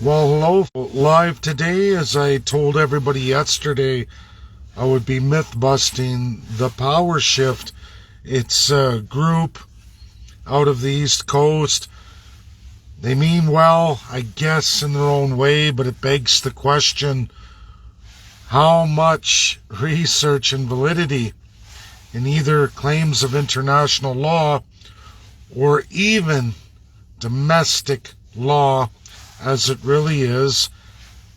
Well, hello. Live today, as I told everybody yesterday, I would be myth busting the Thepowershift. It's a group out of the East Coast. They mean well, I guess, in their own way, but it begs the question, how much research and validity in either claims of international law or even domestic law, as it really is,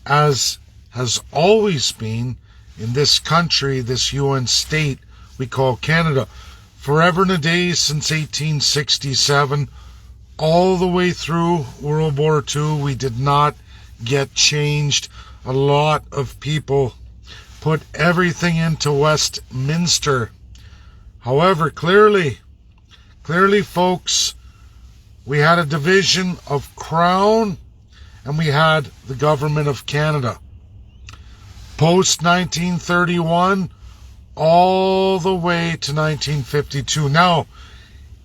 as has always been in this country, this UN state we call Canada, forever and a day since 1867, all the way through World War II, we did not get changed. A lot of people put everything into Westminster. However, clearly, folks, we had a division of Crown and we had the Government of Canada. Post 1931, all the way to 1952. Now,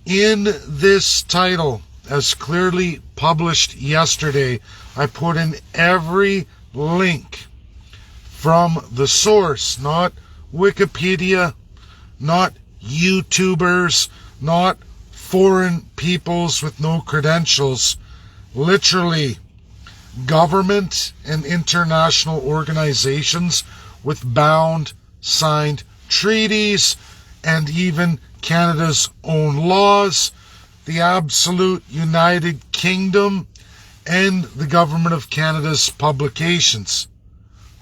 in this title, as clearly published yesterday, I put in every link from the source, not Wikipedia, not YouTubers, not foreign peoples with no credentials. Literally, government and international organizations with bound, signed treaties, and even Canada's own laws, the absolute United Kingdom, and the Government of Canada's publications,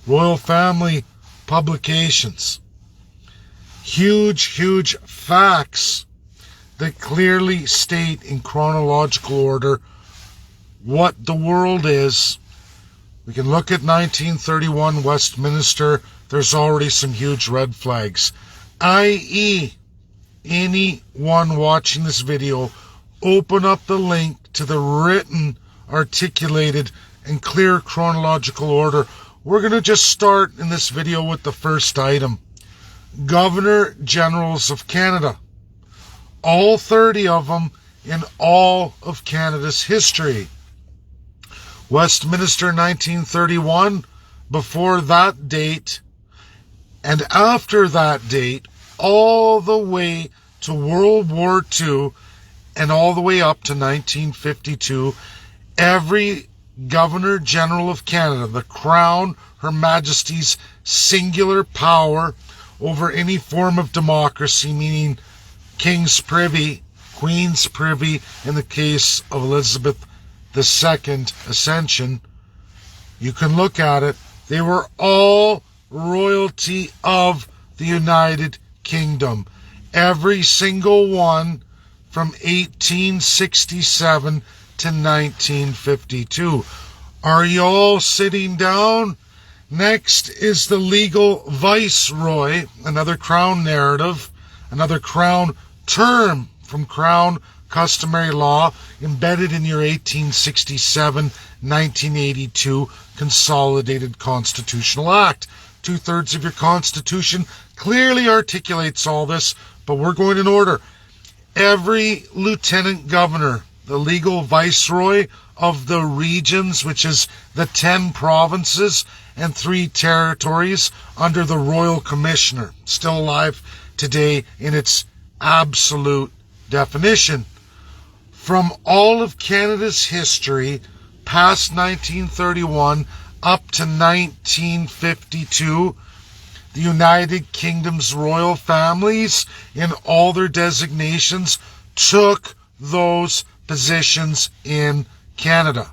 Royal Family publications. Huge facts that clearly state in chronological order what the world is. We can look at 1931 Westminster. There's already some huge red flags, i.e., anyone watching this video, open up the link to the written, articulated, and clear chronological order. We're going to just start in this video with the first item. Governor Generals of Canada. All 30 of them in all of Canada's history. Westminster 1931, before that date, and after that date, all the way to World War II, and all the way up to 1952, every Governor General of Canada, the Crown, Her Majesty's singular power over any form of democracy, meaning King's Privy, Queen's Privy, in the case of Elizabeth II Ascension, you can look at it, they were all royalty of the United Kingdom. Every single one from 1867 to 1952. Are you all sitting down? Next is the legal viceroy, another Crown narrative, another Crown term from Crown customary law embedded in your 1867-1982 Consolidated Constitutional Act. 2/3 of your Constitution clearly articulates all this, but we're going in order. Every lieutenant governor, the legal viceroy of the regions, which is the 10 provinces and 3 territories under the Royal Commissioner, still alive today in its absolute definition. From all of Canada's history, past 1931 up to 1952, the United Kingdom's royal families, in all their designations, took those positions in Canada.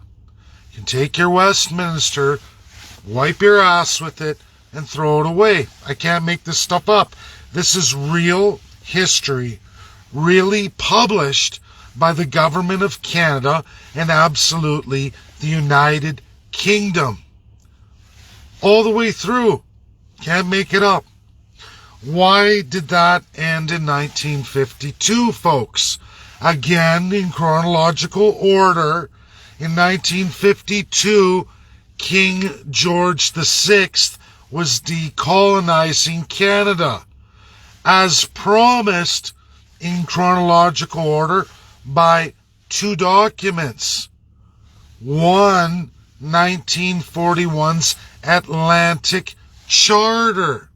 You can take your Westminster, wipe your ass with it, and throw it away. I can't make this stuff up. This is real history, really published by the Government of Canada and absolutely the United Kingdom. All the way through. Can't make it up. Why did that end in 1952, folks? Again, in chronological order, in 1952, King George VI was decolonizing Canada, as promised in chronological order by 2 documents. One 1941's Atlantic Charter.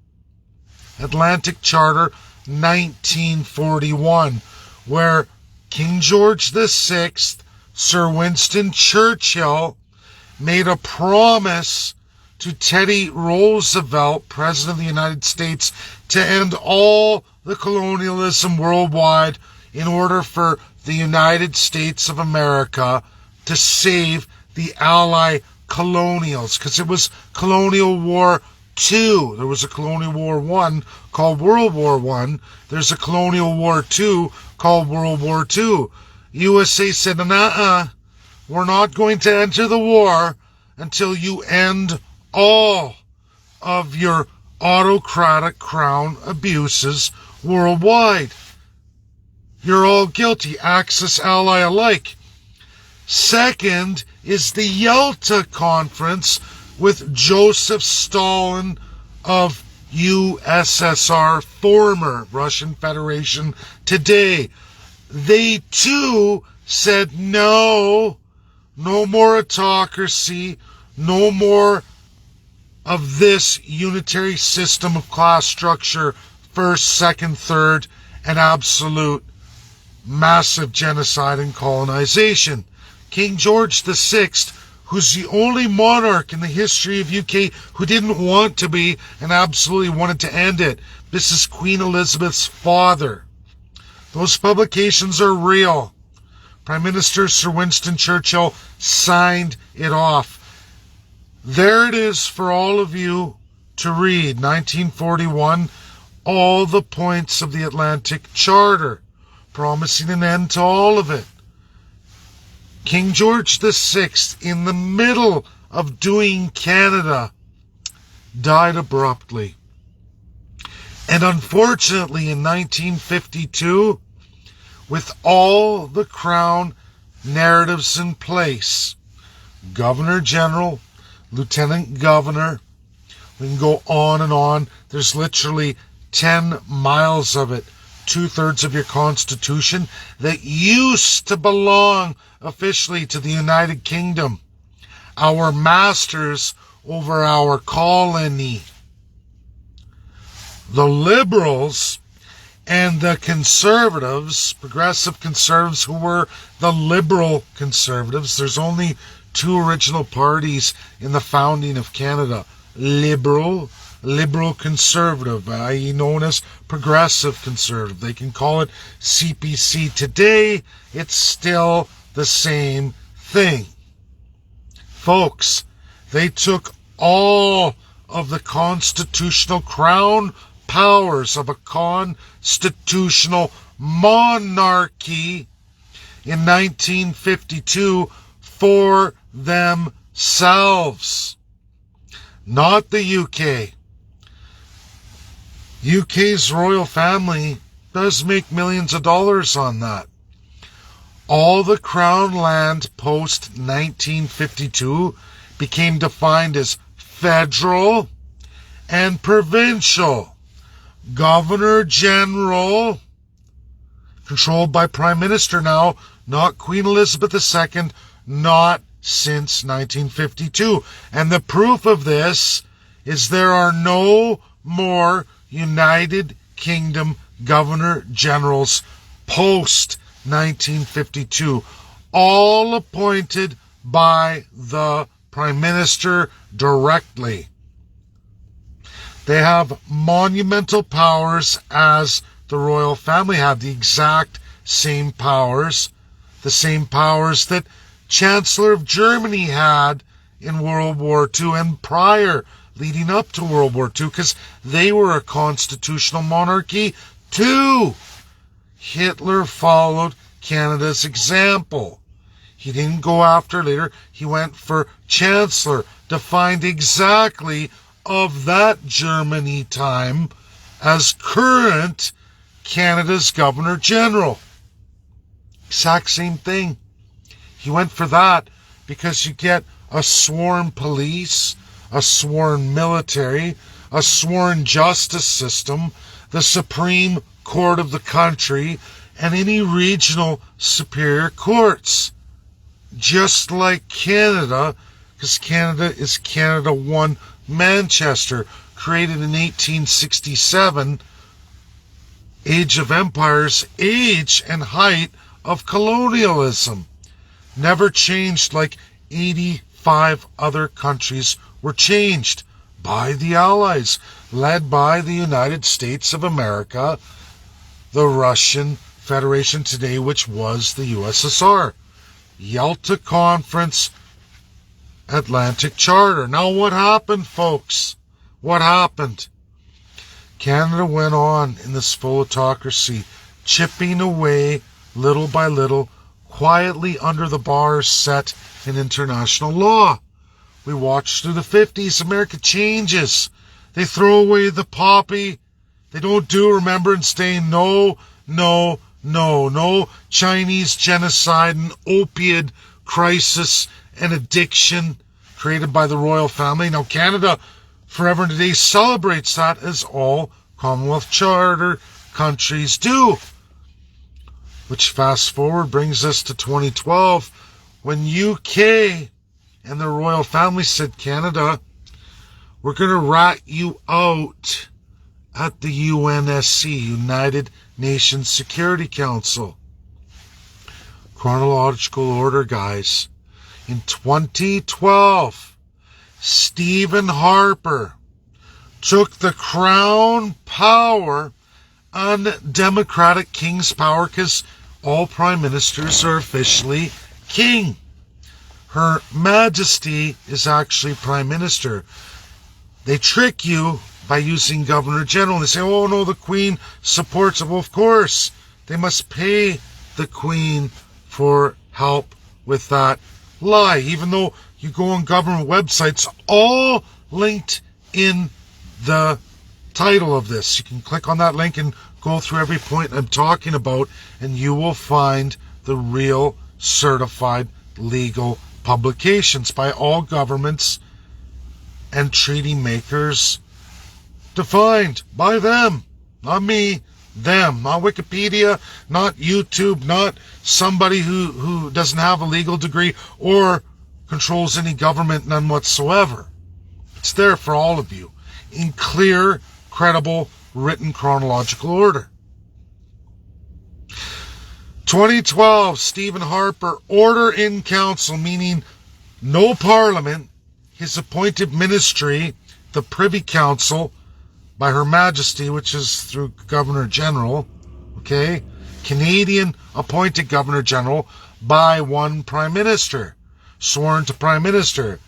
Atlantic Charter 1941, where King George VI, Sir Winston Churchill, made a promise to Teddy Roosevelt, President of the United States, to end all the colonialism worldwide in order for the United States of America to save the Ally colonials, because it was Colonial War II. There was a Colonial War I called World War I. There's a Colonial War II called World War II. USA said, we're not going to enter the war until you end all of your autocratic crown abuses worldwide. You're all guilty, Axis ally alike. Second is the Yalta Conference with Joseph Stalin of USSR, former Russian Federation today. They too said no more autocracy, no more of this unitary system of class structure, first, second, third, and absolute massive genocide and colonization. King George VI, who's the only monarch in the history of UK who didn't want to be and absolutely wanted to end it. This is Queen Elizabeth's father. Those publications are real. Prime Minister Sir Winston Churchill signed it off. There it is for all of you to read. 1941, all the points of the Atlantic Charter, promising an end to all of it. King George VI, in the middle of doing Canada, died abruptly. And unfortunately, in 1952, with all the Crown narratives in place, Governor General, Lieutenant Governor, we can go on and on. There's literally 10 miles of it, 2/3 of your Constitution, that used to belong officially to the United Kingdom, our masters over our colony. The Liberals and the Conservatives, progressive Conservatives, who were the Liberal Conservatives. There's only two original parties in the founding of Canada. Liberal Conservative, i.e. known as Progressive Conservative. They can call it CPC today. It's still the same thing. Folks, they took all of the constitutional crown powers of a constitutional monarchy in 1952 for themselves. Not the UK. UK's royal family does make millions of dollars on that. All the crown land post-1952 became defined as federal and provincial. Governor General, controlled by Prime Minister now, not Queen Elizabeth II, not since 1952. And the proof of this is there are no more United Kingdom Governor Generals post-1952, all appointed by the Prime Minister directly. They have monumental powers as the royal family had, the exact same powers, the same powers that Chancellor of Germany had in World War II and prior, leading up to World War II, because they were a constitutional monarchy too. Hitler followed Canada's example. He didn't go after later. He went for Chancellor, defined exactly of that Germany time as current Canada's Governor General. Exact same thing. He went for that because you get a sworn police, a sworn military, a sworn justice system, the Supreme Court of the country, and any regional superior courts. Just like Canada, because Canada is Canada One Manchester, created in 1867, Age of Empires, age and height of colonialism. Never changed like 85 other countries were changed by the Allies, led by the United States of America, the Russian Federation today, which was the USSR. Yalta Conference, Atlantic Charter. Now what happened, folks? What happened? Canada went on in this full autocracy, chipping away little by little, quietly under the bars set in international law. We watched through the 50s, America changes. They throw away the poppy. They don't do Remembrance Day. No Chinese genocide and opiate crisis and addiction created by the royal family. Now Canada forever and today celebrates that, as all Commonwealth Charter countries do. Which fast forward brings us to 2012, when UK and the royal family said, Canada, we're going to rat you out at the UNSC, United Nations Security Council. Chronological order, guys. In 2012, Stephen Harper took the crown power, undemocratic king's power, because all prime ministers are officially king. Her Majesty is actually prime minister. They trick you by using Governor General. They say, oh no, the Queen supports it. Well, of course, they must pay the Queen for help with that lie, even though you go on government websites, all linked in the title of this. You can click on that link and go through every point I'm talking about, and you will find the real certified legal publications by all governments and treaty makers, defined by them, not me, them, not Wikipedia, not YouTube, not somebody who doesn't have a legal degree or controls any government, none whatsoever. It's there for all of you in clear, credible, written chronological order. 2012, Stephen Harper, order in council, meaning no parliament, his appointed ministry, the Privy Council, by Her Majesty, which is through Governor General, okay? Canadian appointed Governor General by one Prime Minister, sworn to Prime Minister.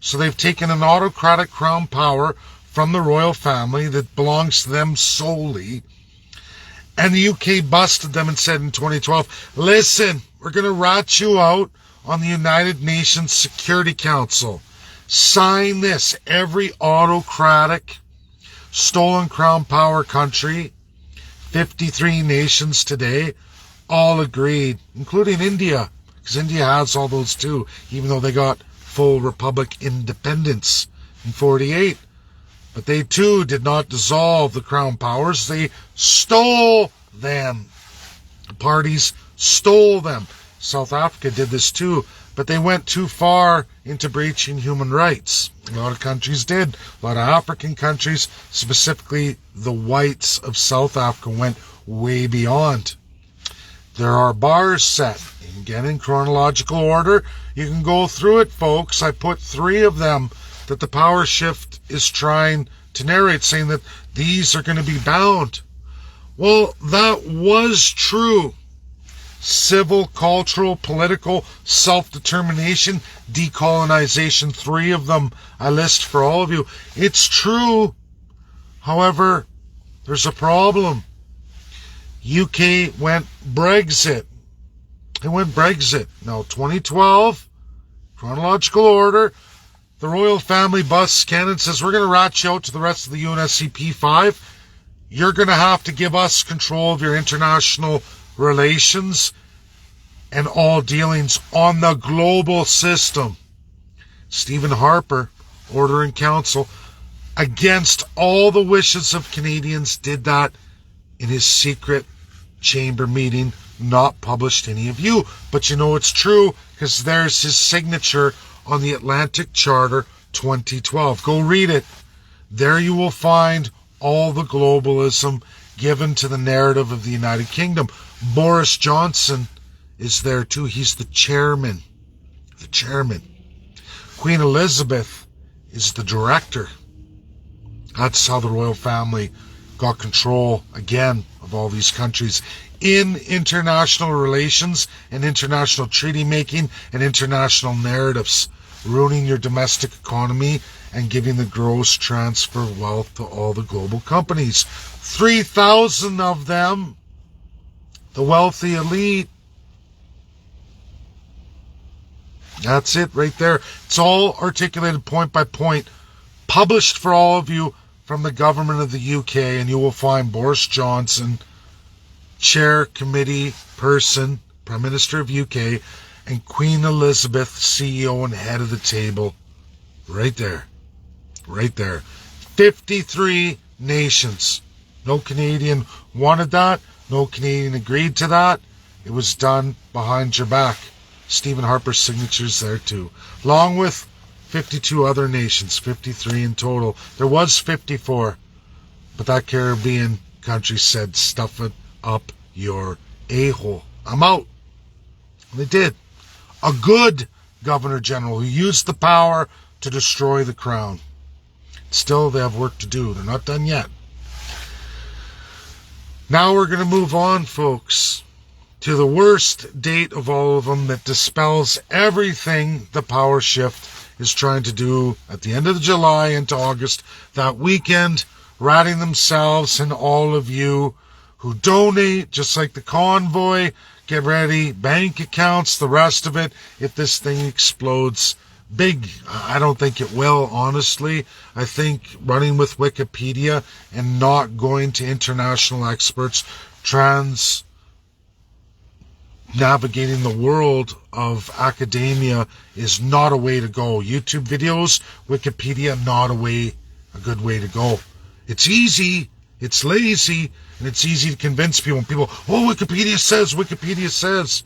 So they've taken an autocratic crown power from the royal family that belongs to them solely. And the UK busted them and said in 2012, listen, we're going to rat you out on the United Nations Security Council. Sign this. Every autocratic, stolen crown power country, 53 nations today, all agreed, including India, because India has all those too, even though they got full republic independence in 48. But they too did not dissolve the crown powers. They stole them. The parties stole them. South Africa did this too, but they went too far into breaching human rights. A lot of countries did. A lot of African countries, specifically the whites of South Africa, went way beyond. There are bars set. Again, in chronological order. You can go through it, folks. I put 3 of them that the Power Shift is trying to narrate, saying that these are going to be bound. Well, that was true. Civil, cultural, political, self-determination, decolonization, 3 of them I list for all of you. It's true. However, there's a problem. UK went Brexit. It went Brexit. Now, 2012, chronological order, the royal family busts Canada and says, we're going to rat you out to the rest of the UNSCP 5. You're going to have to give us control of your international relations and all dealings on the global system. Stephen Harper, order in council, against all the wishes of Canadians, did that in his secret chamber meeting, not published to any of you. But you know it's true, because there's his signature on the Atlantic Charter 2012. Go read it. There you will find all the globalism given to the narrative of the United Kingdom. Boris Johnson is there too. He's the chairman. The chairman. Queen Elizabeth is the director. That's how the royal family got control, again, of all these countries in international relations and international treaty making and international narratives, ruining your domestic economy and giving the gross transfer of wealth to all the global companies. 3,000 of them, the wealthy elite. That's it right there. It's all articulated point by point, published for all of you from the government of the UK, and you will find Boris Johnson, chair, committee person, Prime Minister of UK, and Queen Elizabeth, CEO and head of the table. Right there. Right there. 53 nations. No Canadian wanted that. No Canadian agreed to that. It was done behind your back. Stephen Harper's signature's there too. Along with 52 other nations. 53 in total. There was 54. But that Caribbean country said, stuff it up your a-hole. I'm out. And they did. A good Governor General who used the power to destroy the crown. Still, they have work to do. They're not done yet. Now we're going to move on, folks, to the worst date of all of them that dispels everything the power shift is trying to do at the end of July into August, that weekend, ratting themselves and all of you who donate, just like the convoy, get ready, bank accounts, the rest of it, if this thing explodes big. I don't think it will, honestly. I think running with Wikipedia and not going to international experts, navigating the world of academia is not a way to go. YouTube videos, Wikipedia, not a good way to go. It's easy, it's lazy, and it's easy to convince people. People, oh, Wikipedia says.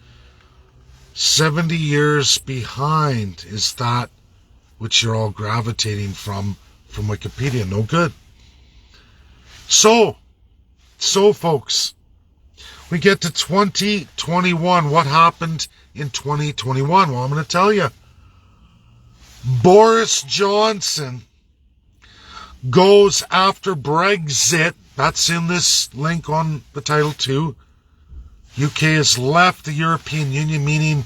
70 years behind is that which you're all gravitating from Wikipedia. No good. So folks, we get to 2021. What happened in 2021? Well, I'm going to tell you. Boris Johnson goes after Brexit. That's in this link on the title too. UK has left the European Union, meaning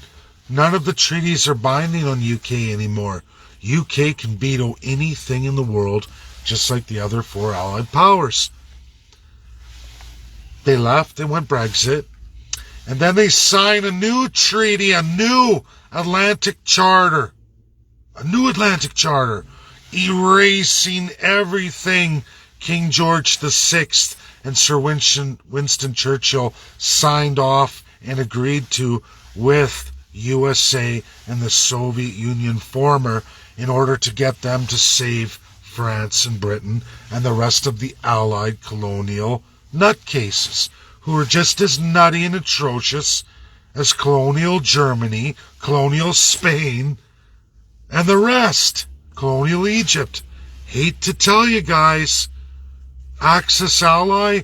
none of the treaties are binding on UK anymore. UK can veto anything in the world, just like the other four allied powers. They left, they went Brexit, and then they sign a new treaty, a new Atlantic Charter, erasing everything King George VI and Sir Winston Churchill signed off and agreed to with USA and the Soviet Union former in order to get them to save France and Britain and the rest of the Allied colonial nutcases who were just as nutty and atrocious as colonial Germany, colonial Spain, and the rest, colonial Egypt. Hate to tell you guys, Axis ally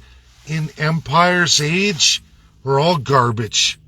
in Empire's age were all garbage.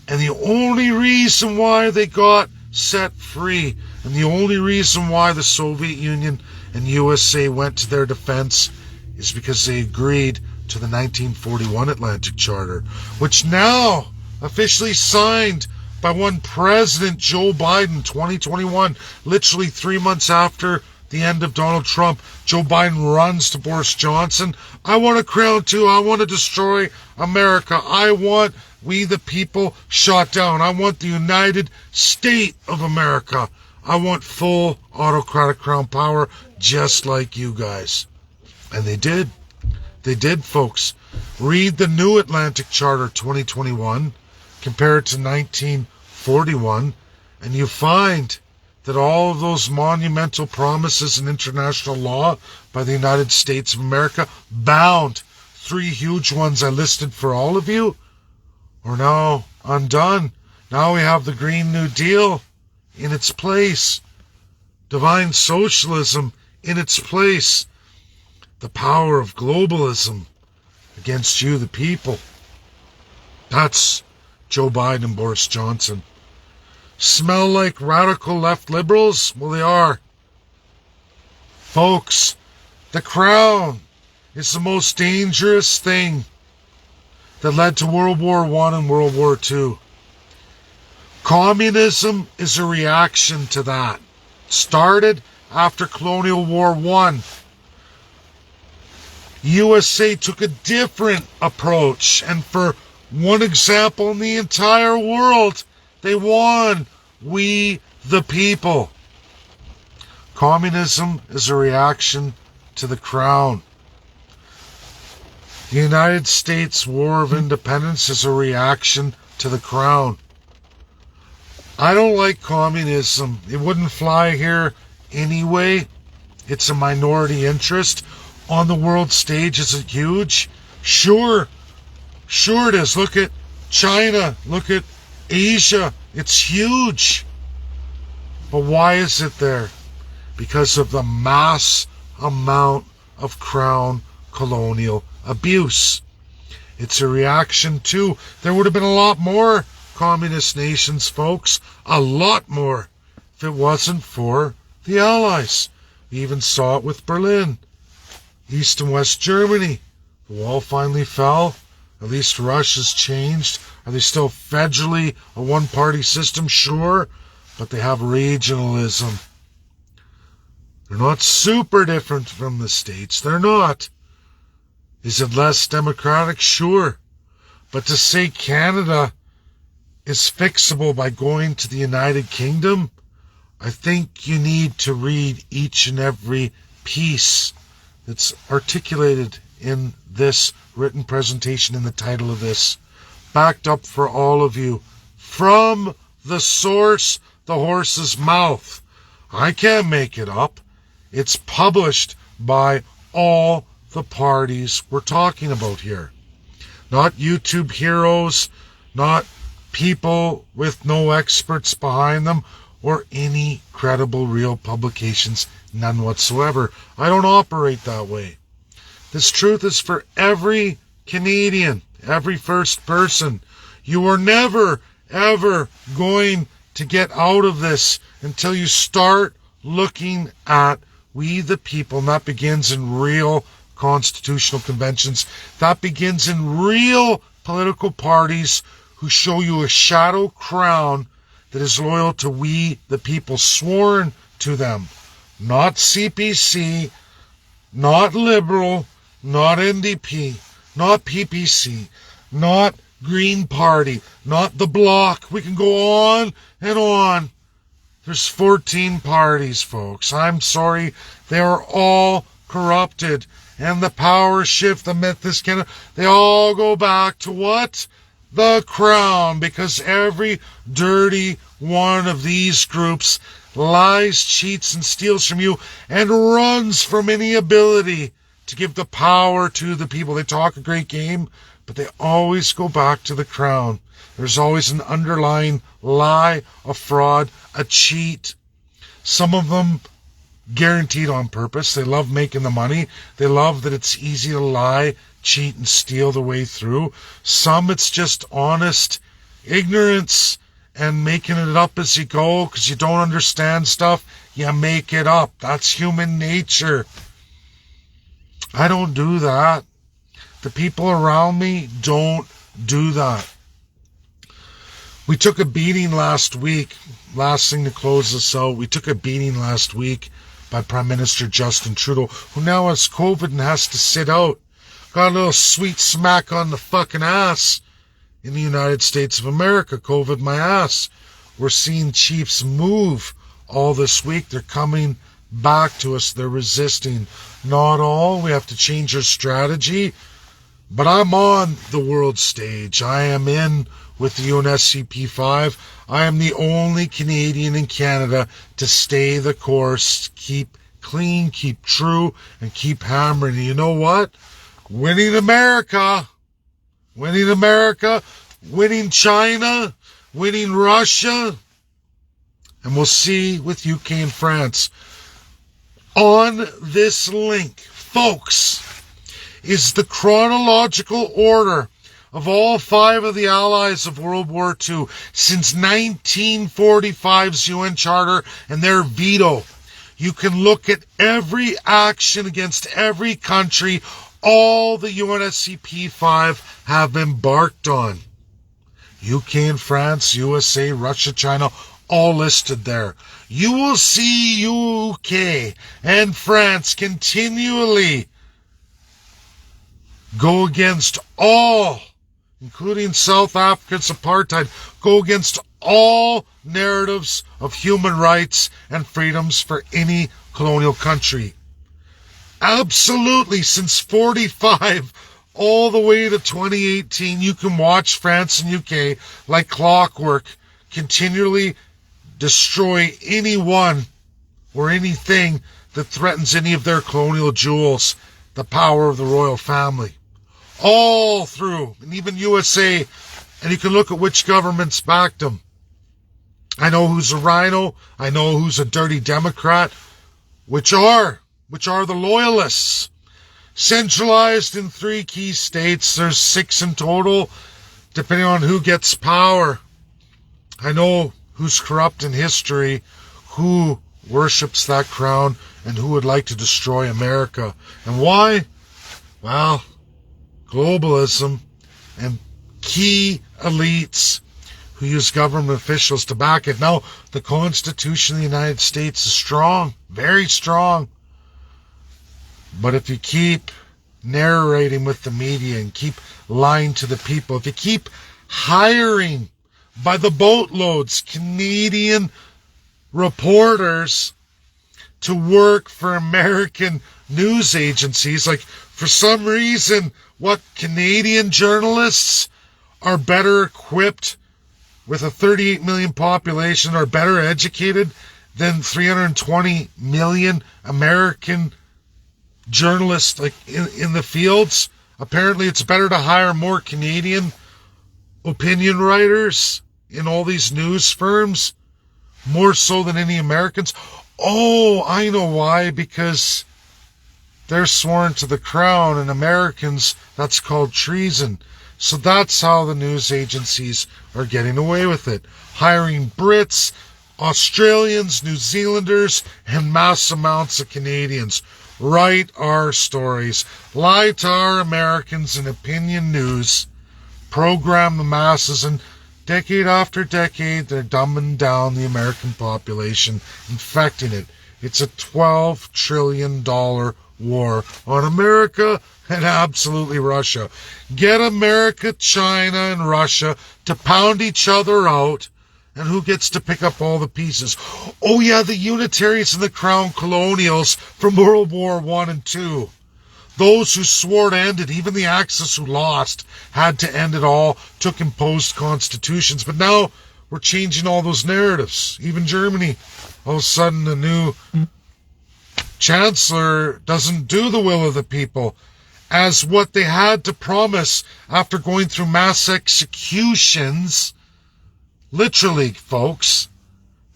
And the only reason why they got set free, and the only reason why the Soviet Union and USA went to their defense is because they agreed to the 1941 Atlantic Charter, which now officially signed by one President Joe Biden, 2021, literally 3 months after the end of Donald Trump. Joe Biden runs to Boris Johnson. I want a crown too. I want to destroy America. I want we the people shot down. I want the United States of America. I want full autocratic crown power just like you guys. And they did. They did, folks. Read the new Atlantic Charter 2021 compared to 1941 and you find that all of those monumental promises in international law by the United States of America, bound, 3 huge ones I listed for all of you, are now undone. Now we have the Green New Deal. in its place. Divine socialism in its place. The power of globalism against you, the people. That's Joe Biden and Boris Johnson. Smell like radical left liberals? Well, they are. Folks, the crown is the most dangerous thing that led to World War I and World War II. Communism is a reaction to that. Started after Colonial War I. USA took a different approach, and for one example in the entire world, they won. We the people. Communism is a reaction to the crown. The United States War of Independence is a reaction to the crown. I don't like communism. It wouldn't fly here anyway. It's a minority interest. On the world stage, is it huge? Sure it is. Look at China. Look at Asia. It's huge. But why is it there? Because of the mass amount of crown colonial abuse. It's a reaction to, there would have been a lot more communist nations, folks. A lot more. If it wasn't for the Allies. We even saw it with Berlin. East and West Germany. The wall finally fell. At least Russia's changed. Are they still federally a one-party system? Sure. But they have regionalism. They're not super different from the States. They're not. Is it less democratic? Sure. But to say Canada is fixable by going to the United Kingdom, I think you need to read each and every piece that's articulated in this written presentation in the title of this, backed up for all of you from the source, the horse's mouth. I can't make it up. It's published by all the parties we're talking about here. Not YouTube heroes, not people with no experts behind them, or any credible real publications, none whatsoever. I don't operate that way. This truth is for every Canadian, every first person. You are never, ever going to get out of this until you start looking at we the people, and that begins in real constitutional conventions. That begins in real political parties who show you a shadow crown that is loyal to we the people, sworn to them. Not CPC, not Liberal, not NDP, not PPC, not Green Party, not the Bloc. We can go on and on. There's 14 parties, folks. I'm sorry. They are all corrupted. And the power shift, the myth is Canada, they all go back to what? The crown. Because every dirty one of these groups lies, cheats, and steals from you and runs from any ability to give the power to the people. They talk a great game, but they always go back to the crown. There's always an underlying lie, a fraud, a cheat. Some of them guaranteed on purpose. They love making the money. They love that it's easy to lie, cheat, and steal the way through. Some it's just honest ignorance and making it up as you go because you don't understand stuff. You make it up. That's human nature. I don't do that. The people around me don't do that. We took a beating last week. Last thing to close this out. We took a beating last week by Prime Minister Justin Trudeau, who now has COVID and has to sit out. Got a little sweet smack on the fucking ass in the United States of America. COVID my ass. We're seeing chiefs move all this week. They're coming back to us. They're resisting. Not all. We have to change our strategy. But I'm on the world stage. I am in with the UNSCP5. I am the only Canadian in Canada to stay the course, keep clean, keep true, and keep hammering. And you know what? Winning America, winning China, winning Russia, And we'll see with UK and France. On this link, folks, is the chronological order of all 5 of the allies of World War II since 1945's UN Charter and their veto. You can look at every action against every country all the UNSCP 5 have embarked on. UK and France, USA, Russia, China, all listed there. You will see UK and France continually go against all, including South Africa's apartheid, go against all narratives of human rights and freedoms for any colonial country. Absolutely, since 45 all the way to 2018, you can watch France and UK like clockwork continually destroy anyone or anything that threatens any of their colonial jewels, the power of the royal family. All through, and even USA, and you can look at which governments backed them. I know who's a rhino, I know who's a dirty Democrat, which are the loyalists. Centralized in 3 key states, there's 6 in total, depending on who gets power. I know who's corrupt in history, who worships that crown, and who would like to destroy America. And why? Well, globalism and key elites who use government officials to back it. Now, the Constitution of the United States is strong, very strong. But if you keep narrating with the media and keep lying to the people, if you keep hiring by the boatloads Canadian reporters to work for American news agencies, like for some reason, what Canadian journalists are better equipped with a 38 million population, are better educated than 320 million American journalists like in the fields. Apparently it's better to hire more Canadian opinion writers in all these news firms, more so than any Americans. Oh, I know why, because they're sworn to the crown, and Americans, that's called treason. So that's how the news agencies are getting away with it. Hiring Brits, Australians, New Zealanders, and mass amounts of Canadians. Write our stories. Lie to our Americans in opinion news. Program the masses, and decade after decade, they're dumbing down the American population, infecting it. It's a $12 trillion war on America and absolutely Russia. Get America, China, and Russia to pound each other out, and who gets to pick up all the pieces? Oh yeah, the unitaries and the crown colonials from World War I and II. Those who swore to end it, even the Axis who lost, had to end it all, took imposed constitutions. But now we're changing all those narratives. Even Germany, all of a sudden the new chancellor doesn't do the will of the people, as what they had to promise after going through mass executions. Literally, folks.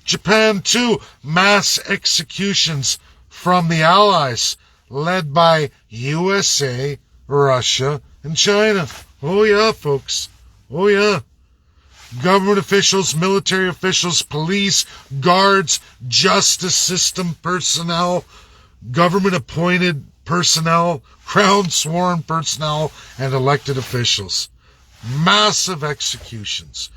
Japan, too, mass executions from the Allies, led by USA, Russia, and China. Oh yeah, folks. Oh yeah. Government officials, military officials, police, guards, justice system personnel, government-appointed personnel, crown-sworn personnel, and elected officials. Massive executions.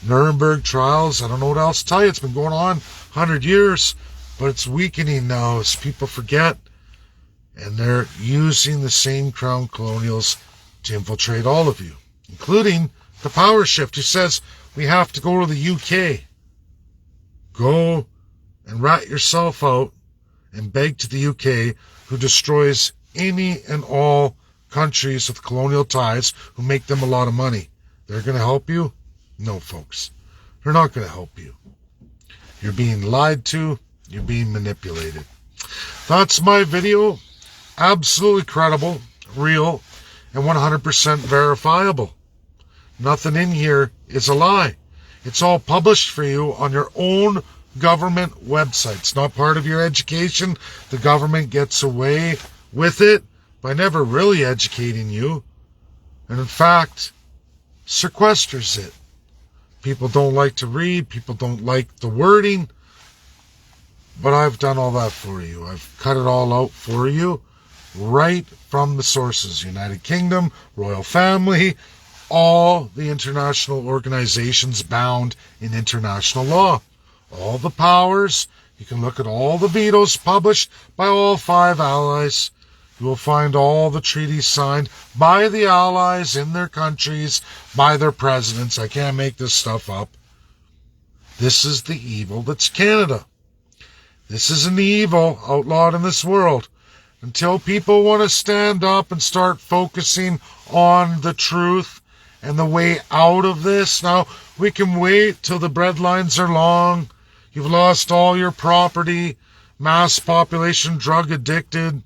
Nuremberg trials, I don't know what else to tell you. It's been going on 100 years, but it's weakening now as people forget. And they're using the same crown colonials to infiltrate all of you, including the Thepowershift, who says we have to go to the UK. Go and rat yourself out and beg to the UK, who destroys any and all countries with colonial ties who make them a lot of money. They're going to help you? No, folks. They're not going to help you. You're being lied to. You're being manipulated. That's my video. Absolutely credible, real, and 100% verifiable. Nothing in here is a lie. It's all published for you on your own government website. It's not part of your education. The government gets away with it by never really educating you, and in fact sequesters it. People don't like to read, people don't like the wording, but I've done all that for you. I've cut it all out for you right from the sources. United Kingdom, Royal Family, all the international organizations bound in international law. All the powers. You can look at all the vetoes published by all 5 allies. You will find all the treaties signed by the allies in their countries, by their presidents. I can't make this stuff up. This is the evil that's Canada. This is an evil outlawed in this world. Until people want to stand up and start focusing on the truth and the way out of this. Now, we can wait till the breadlines are long. You've lost all your property, mass population drug addicted,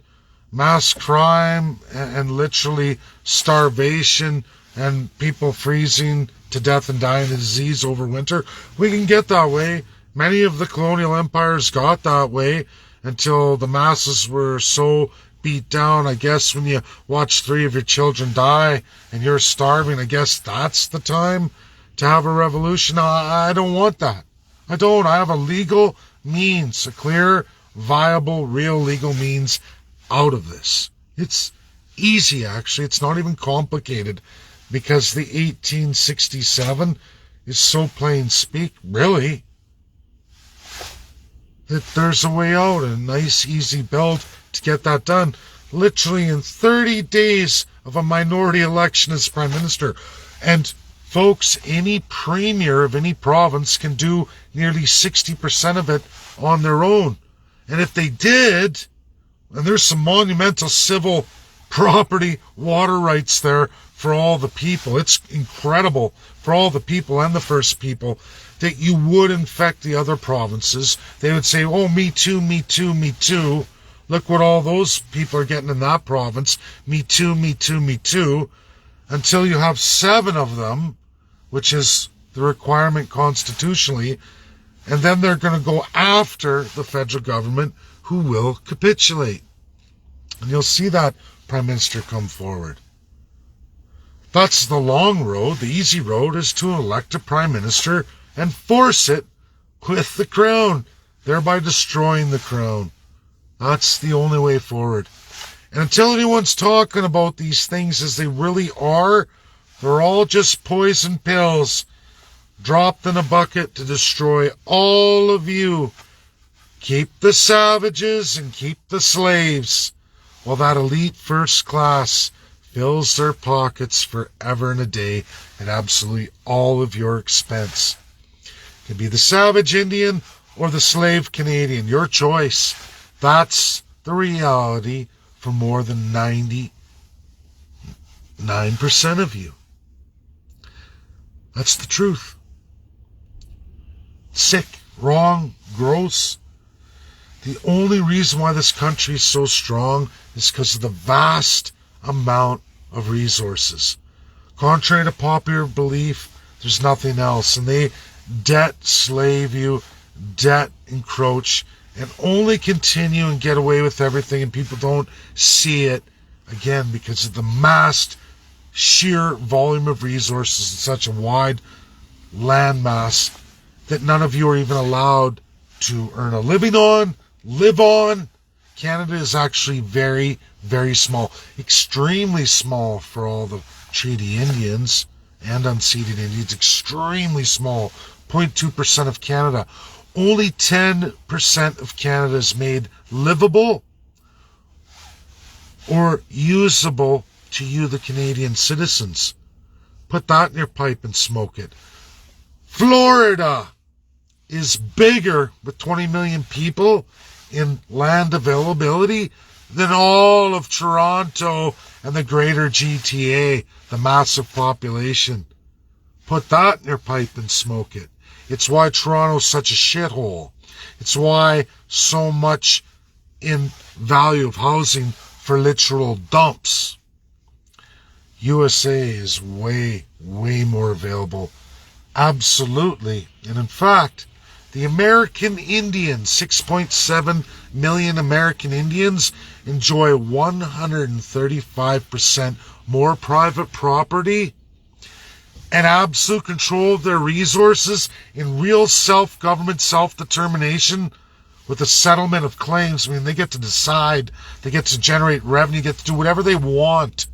mass crime, and literally starvation, and people freezing to death and dying of disease over winter. We can get that way. Many of the colonial empires got that way until the masses were so beat down. I guess when you watch 3 of your children die and you're starving, I guess that's the time to have a revolution. I don't want that. I don't. I have a legal means, a clear, viable, real legal means out of this. It's easy, actually. It's not even complicated, because the 1867 is so plain speak, really, that there's a way out, a nice, easy build to get that done. Literally in 30 days of a minority election as Prime Minister. And folks, any premier of any province can do nearly 60% of it on their own. And if they did, and there's some monumental civil property, water rights there for all the people. It's incredible for all the people and the First People that you would infect the other provinces. They would say, oh, me too, me too, me too. Look what all those people are getting in that province. Me too, me too, me too. Until you have 7 of them, which is the requirement constitutionally, and then they're going to go after the federal government, who will capitulate. And you'll see that Prime Minister come forward. That's the long road. The easy road is to elect a Prime Minister and force it with the crown, thereby destroying the crown. That's the only way forward. And until anyone's talking about these things as they really are, they're all just poison pills dropped in a bucket to destroy all of you. Keep the savages and keep the slaves, while that elite first class fills their pockets forever and a day at absolutely all of your expense. It can be the savage Indian or the slave Canadian, your choice. That's the reality for more than 99% of you. That's the truth. Sick, wrong, gross. The only reason why this country is so strong is because of the vast amount of resources. Contrary to popular belief, there's nothing else. And they debt slave you, debt encroach, and only continue and get away with everything, and people don't see it, again, because of the massed sheer volume of resources in such a wide landmass that none of you are even allowed to earn a living on, live on. Canada is actually very, very small, extremely small for all the treaty Indians and unceded Indians, extremely small, 0.2% of Canada. Only 10% of Canada is made livable or usable to you, the Canadian citizens. Put that in your pipe and smoke it. Florida is bigger with 20 million people in land availability than all of Toronto and the greater GTA, the massive population. Put that in your pipe and smoke it. It's why Toronto's such a shithole. It's why so much in value of housing for literal dumps. USA is way, way more available. Absolutely. And in fact, The American Indians, 6.7 million American Indians, enjoy 135% more private property and absolute control of their resources in real self-government, self-determination with the settlement of claims. I mean, they get to decide, they get to generate revenue, get to do whatever they want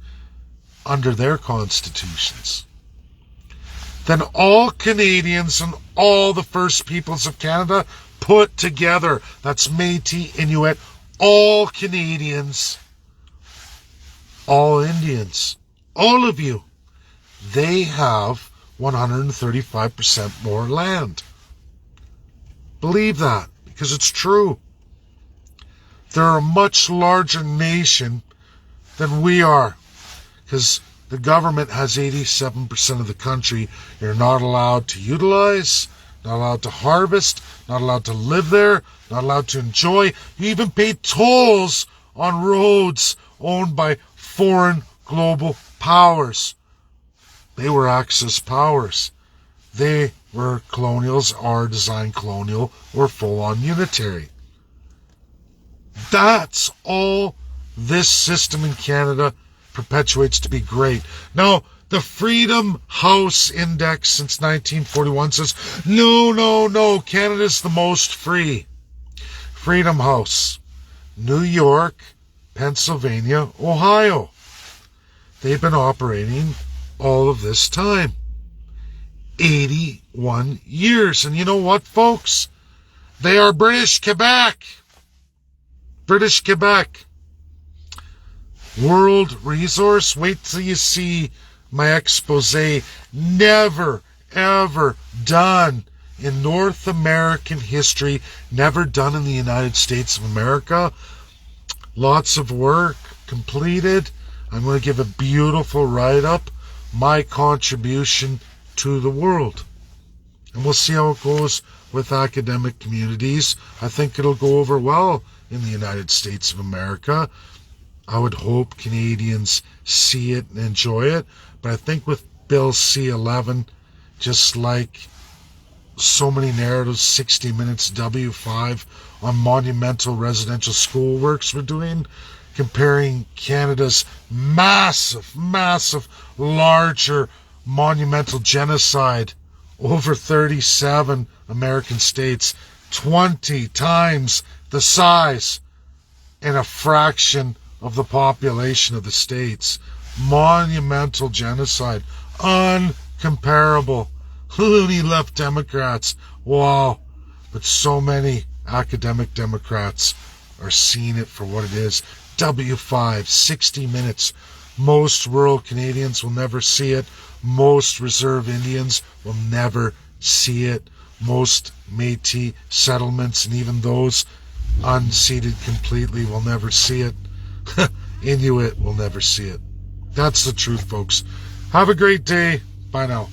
under their constitutions. Then all Canadians and all the First Peoples of Canada put together, that's Métis, Inuit, all Canadians, all Indians, all of you, they have 135% more land. Believe that, because it's true. They're a much larger nation than we are, because the government has 87% of the country. You're not allowed to utilize, not allowed to harvest, not allowed to live there, not allowed to enjoy. You even pay tolls on roads owned by foreign global powers. They were Axis powers. They were colonials, are designed colonial, or full-on unitary. That's all this system in Canada perpetuates to be great. Now, the Freedom House Index since 1941 says, no, Canada's the most free. Freedom House, New York, Pennsylvania, Ohio. They've been operating all of this time. 81 years. And you know what, folks? They are British Quebec. British Quebec. World resource. Wait till you see my expose. Never, ever done in North American history. Never done in the United States of America. Lots of work completed. I'm going to give a beautiful write-up. My contribution to the world. And we'll see how it goes with academic communities. I think it'll go over well in the United States of America. I would hope Canadians see it and enjoy it. But I think with Bill C-11, just like so many narratives, 60 Minutes, W5, on monumental residential school works we're doing, comparing Canada's massive, larger monumental genocide over 37 American states, 20 times the size and a fraction of the population of the states. Monumental genocide. Uncomparable. Loony left Democrats. Wow. But so many academic Democrats are seeing it for what it is. W5, 60 Minutes. Most rural Canadians will never see it. Most reserve Indians will never see it. Most Métis settlements, and even those unceded completely, will never see it. Inuit will never see it. That's the truth, folks. Have a great day. Bye now.